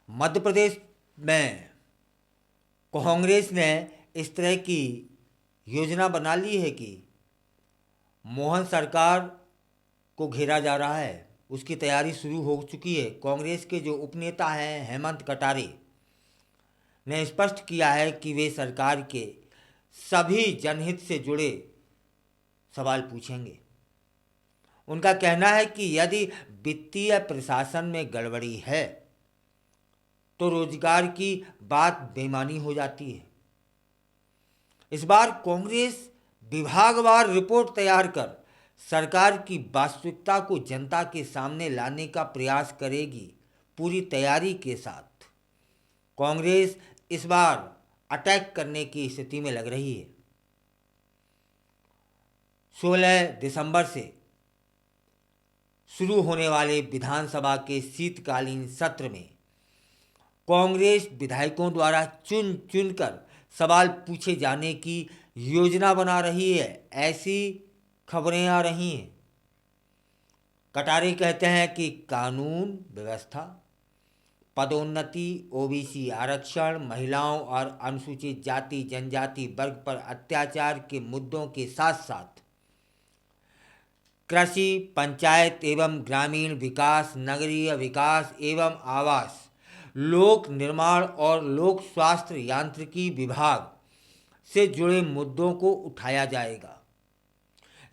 मध्य प्रदेश में कांग्रेस ने इस तरह की योजना बना ली है कि मोहन सरकार को घेरा जा रहा है। उसकी तैयारी शुरू हो चुकी है। कांग्रेस के जो उपनेता हैं हेमंत कटारे ने स्पष्ट किया है कि वे सरकार के सभी जनहित से जुड़े सवाल पूछेंगे। उनका कहना है कि यदि वित्तीय प्रशासन में गड़बड़ी है तो रोजगार की बात बेईमानी हो जाती है। इस बार कांग्रेस विभागवार रिपोर्ट तैयार कर सरकार की वास्तविकता को जनता के सामने लाने का प्रयास करेगी। पूरी तैयारी के साथ कांग्रेस इस बार अटैक करने की स्थिति में लग रही है। 16 दिसंबर से शुरू होने वाले विधानसभा के शीतकालीन सत्र में कांग्रेस विधायकों द्वारा चुन चुनकर सवाल पूछे जाने की योजना बना रही है, ऐसी खबरें आ रही हैं। कटारे कहते हैं कि कानून व्यवस्था, पदोन्नति, ओबीसी आरक्षण, महिलाओं और अनुसूचित जाति जनजाति वर्ग पर अत्याचार के मुद्दों के साथ साथ कृषि, पंचायत एवं ग्रामीण विकास, नगरीय विकास एवं आवास, लोक निर्माण और लोक स्वास्थ्य यांत्रिकी विभाग से जुड़े मुद्दों को उठाया जाएगा।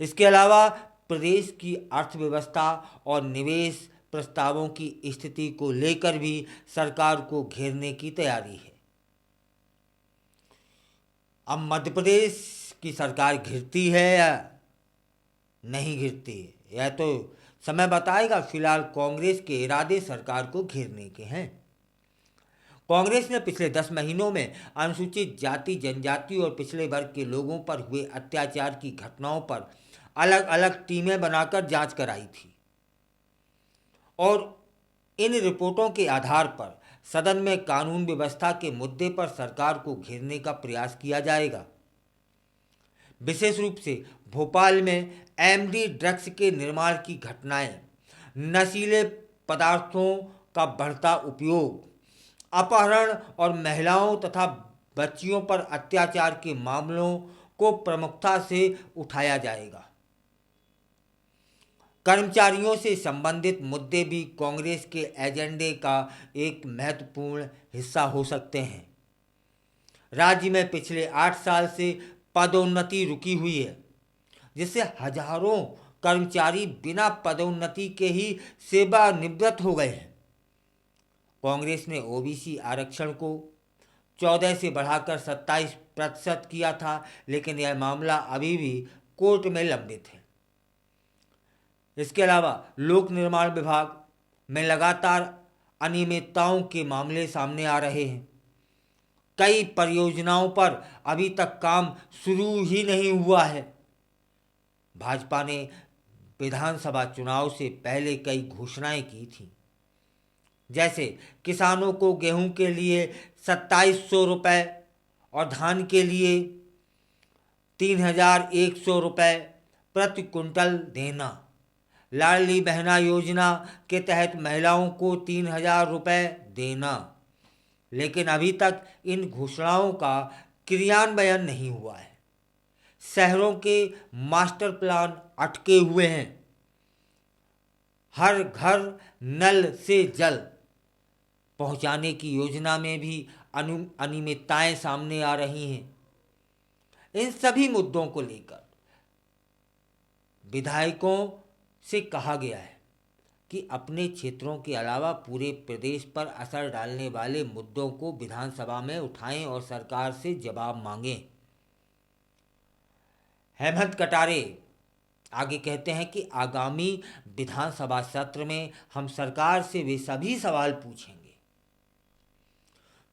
इसके अलावा प्रदेश की अर्थव्यवस्था और निवेश प्रस्तावों की स्थिति को लेकर भी सरकार को घेरने की तैयारी है। अब मध्य प्रदेश की सरकार घिरती है या नहीं घिरती है, यह तो समय बताएगा। फिलहाल कांग्रेस के इरादे सरकार को घेरने के हैं। कांग्रेस ने पिछले 10 महीनों में अनुसूचित जाति जनजाति और पिछड़े वर्ग के लोगों पर हुए अत्याचार की घटनाओं पर अलग अलग टीमें बनाकर जांच कराई थी और इन रिपोर्टों के आधार पर सदन में कानून व्यवस्था के मुद्दे पर सरकार को घेरने का प्रयास किया जाएगा। विशेष रूप से भोपाल में एमडी ड्रग्स के निर्माण की घटनाएं, नशीले पदार्थों का बढ़ता उपयोग, अपहरण और महिलाओं तथा बच्चियों पर अत्याचार के मामलों को प्रमुखता से उठाया जाएगा। कर्मचारियों से संबंधित मुद्दे भी कांग्रेस के एजेंडे का एक महत्वपूर्ण हिस्सा हो सकते हैं। राज्य में पिछले 8 साल से पदोन्नति रुकी हुई है, जिससे हजारों कर्मचारी बिना पदोन्नति के ही सेवानिवृत्त हो गए हैं। कांग्रेस ने ओबीसी आरक्षण को 14 से बढ़ाकर 27% किया था, लेकिन यह मामला अभी भी कोर्ट में लंबित है। इसके अलावा लोक निर्माण विभाग में लगातार अनियमितताओं के मामले सामने आ रहे हैं। कई परियोजनाओं पर अभी तक काम शुरू ही नहीं हुआ है। भाजपा ने विधानसभा चुनाव से पहले कई घोषणाएं की थी, जैसे किसानों को गेहूं के लिए 2700 रुपये और धान के लिए 3100 रुपये प्रति कुंटल देना, लाडली बहना योजना के तहत महिलाओं को 3000 रुपये देना। लेकिन अभी तक इन घोषणाओं का क्रियान्वयन नहीं हुआ है। शहरों के मास्टर प्लान अटके हुए हैं। हर घर नल से जल पहुंचाने की योजना में भी अनियमितताएं सामने आ रही हैं। इन सभी मुद्दों को लेकर विधायकों से कहा गया है कि अपने क्षेत्रों के अलावा पूरे प्रदेश पर असर डालने वाले मुद्दों को विधानसभा में उठाएं और सरकार से जवाब मांगें। हेमंत कटारे आगे कहते हैं कि आगामी विधानसभा सत्र में हम सरकार से वे सभी सवाल पूछेंगे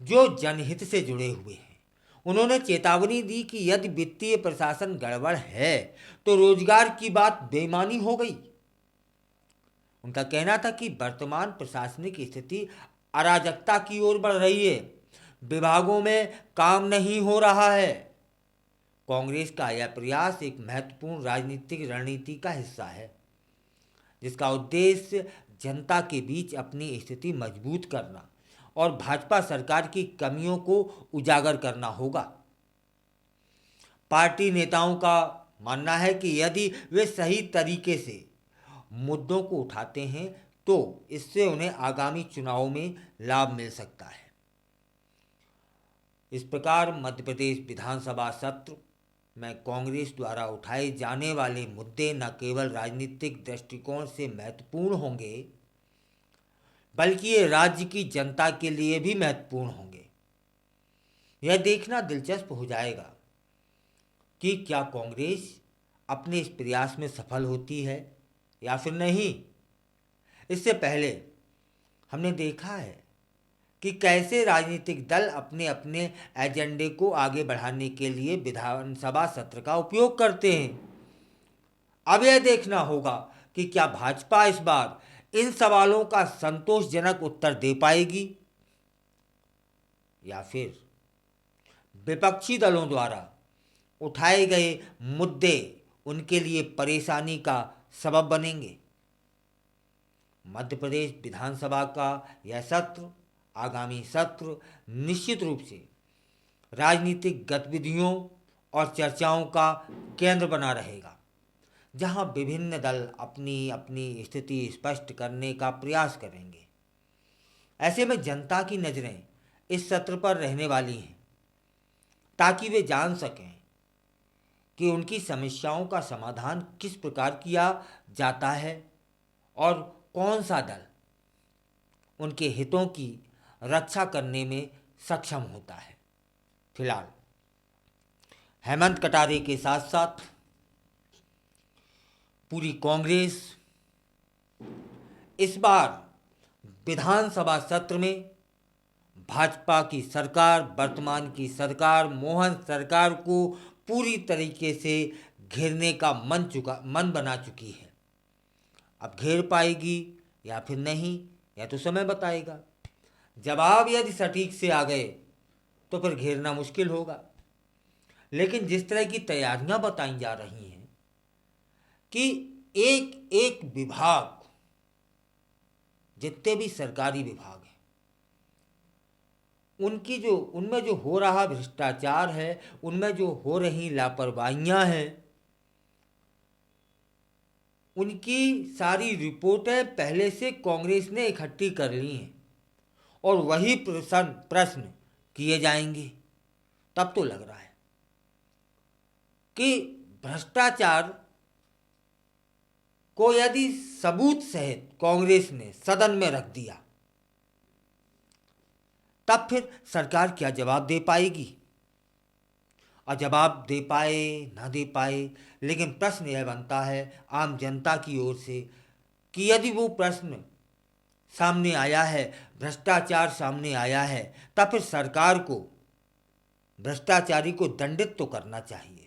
जो जनहित से जुड़े हुए हैं। उन्होंने चेतावनी दी कि यदि वित्तीय प्रशासन गड़बड़ है तो रोजगार की बात बेईमानी हो गई। उनका कहना था कि वर्तमान प्रशासनिक स्थिति अराजकता की ओर बढ़ रही है, विभागों में काम नहीं हो रहा है। कांग्रेस का यह प्रयास एक महत्वपूर्ण राजनीतिक रणनीति का हिस्सा है, जिसका उद्देश्य जनता के बीच अपनी स्थिति मजबूत करना और भाजपा सरकार की कमियों को उजागर करना होगा। पार्टी नेताओं का मानना है कि यदि वे सही तरीके से मुद्दों को उठाते हैं तो इससे उन्हें आगामी चुनाव में लाभ मिल सकता है। इस प्रकार मध्य प्रदेश विधानसभा सत्र में कांग्रेस द्वारा उठाए जाने वाले मुद्दे न केवल राजनीतिक दृष्टिकोण से महत्वपूर्ण होंगे बल्कि ये राज्य की जनता के लिए भी महत्वपूर्ण होंगे। यह देखना दिलचस्प हो जाएगा कि क्या कांग्रेस अपने इस प्रयास में सफल होती है या फिर नहीं। इससे पहले हमने देखा है कि कैसे राजनीतिक दल अपने अपने एजेंडे को आगे बढ़ाने के लिए विधानसभा सत्र का उपयोग करते हैं। अब यह देखना होगा कि क्या भाजपा इस बार इन सवालों का संतोषजनक उत्तर दे पाएगी या फिर विपक्षी दलों द्वारा उठाए गए मुद्दे उनके लिए परेशानी का सबब बनेंगे। मध्य प्रदेश विधानसभा का यह सत्र, आगामी सत्र निश्चित रूप से राजनीतिक गतिविधियों और चर्चाओं का केंद्र बना रहेगा, जहां विभिन्न दल अपनी अपनी स्थिति स्पष्ट करने का प्रयास करेंगे। ऐसे में जनता की नज़रें इस सत्र पर रहने वाली हैं ताकि वे जान सकें कि उनकी समस्याओं का समाधान किस प्रकार किया जाता है और कौन सा दल उनके हितों की रक्षा करने में सक्षम होता है। फिलहाल हेमंत कटारे के साथ साथ पूरी कांग्रेस इस बार विधानसभा सत्र में भाजपा की सरकार, वर्तमान की सरकार, मोहन सरकार को पूरी तरीके से घेरने का मन बना चुकी है। अब घेर पाएगी या फिर नहीं, यह तो समय बताएगा। जवाब यदि सटीक से आ गए तो फिर घेरना मुश्किल होगा। लेकिन जिस तरह की तैयारियां बताई जा रही हैं कि एक एक विभाग, जितने भी सरकारी विभाग हैं, उनमें जो हो रहा भ्रष्टाचार है, उनमें जो हो रही लापरवाहियां हैं, उनकी सारी रिपोर्टें पहले से कांग्रेस ने इकट्ठी कर ली हैं और वही प्रश्न किए जाएंगे। तब तो लग रहा है कि भ्रष्टाचार को यदि सबूत सहित कांग्रेस ने सदन में रख दिया तब फिर सरकार क्या जवाब दे पाएगी। और जवाब दे पाए ना दे पाए, लेकिन प्रश्न यह बनता है आम जनता की ओर से कि यदि वो प्रश्न सामने आया है, भ्रष्टाचार सामने आया है, तब फिर सरकार को भ्रष्टाचारी को दंडित तो करना चाहिए।